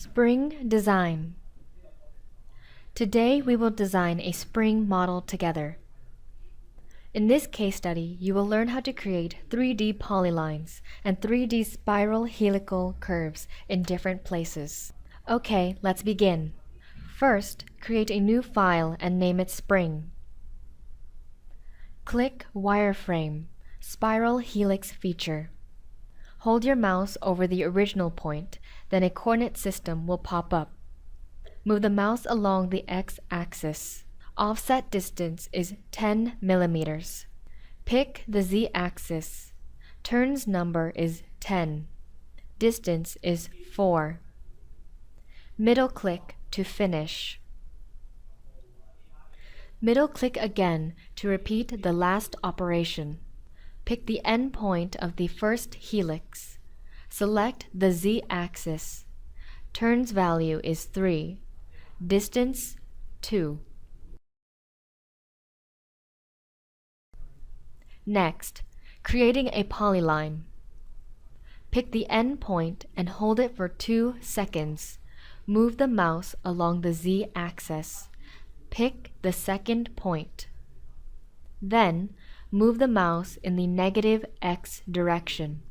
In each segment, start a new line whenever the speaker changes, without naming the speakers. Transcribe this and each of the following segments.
Spring Design. Today we will design a spring model together. In this case study, you will learn how to create 3D polylines and 3D spiral helical curves in different places. Okay, let's begin. First, create a new file and name it Spring. Click Wireframe, Spiral Helix Feature. Hold your mouse over the original point, then a coordinate system will pop up. Move the mouse along the x-axis. Offset distance is 10 millimeters. Pick the z-axis. Turns number is 10. Distance is 4. Middle click to finish. Middle click again to repeat the last operation. Pick the end point of the first helix. Select the z-axis. Turns value is 3. Distance 2. Next, creating a polyline. Pick the end point and hold it for 2 seconds. Move the mouse along the z-axis. Pick the second point. Then, move the mouse in the negative x direction.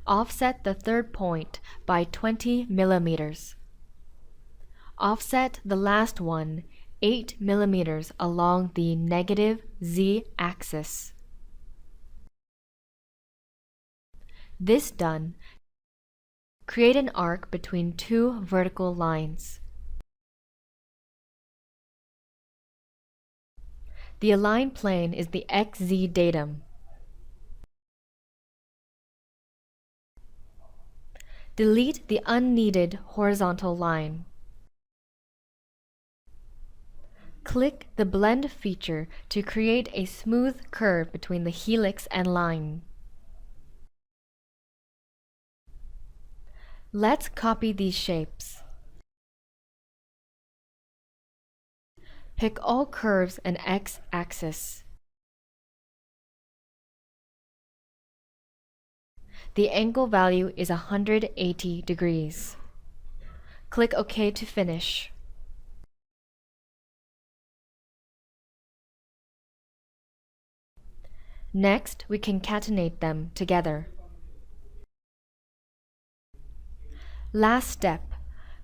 Offset the third point by 20 millimeters. Offset the last one 8 millimeters along the negative z-axis. This done, create an arc between 2 vertical lines. The aligned plane is the XZ datum. Delete the unneeded horizontal line. Click the Blend feature to create a smooth curve between the helix and line. Let's copy these shapes. Pick all curves and x-axis. The angle value is 180 degrees. Click OK to finish. Next, we concatenate them together. Last step,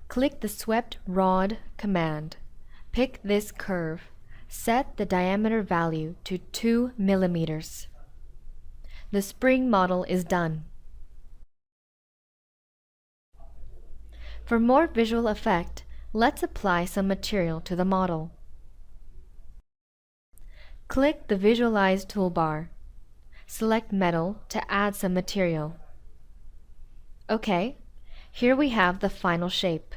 click the Swept Rod command. Pick this curve. Set the diameter value to 2 millimeters. The spring model is done. For more visual effect, let's apply some material to the model. Click the Visualize toolbar. Select Metal to add some material. Okay, here we have the final shape.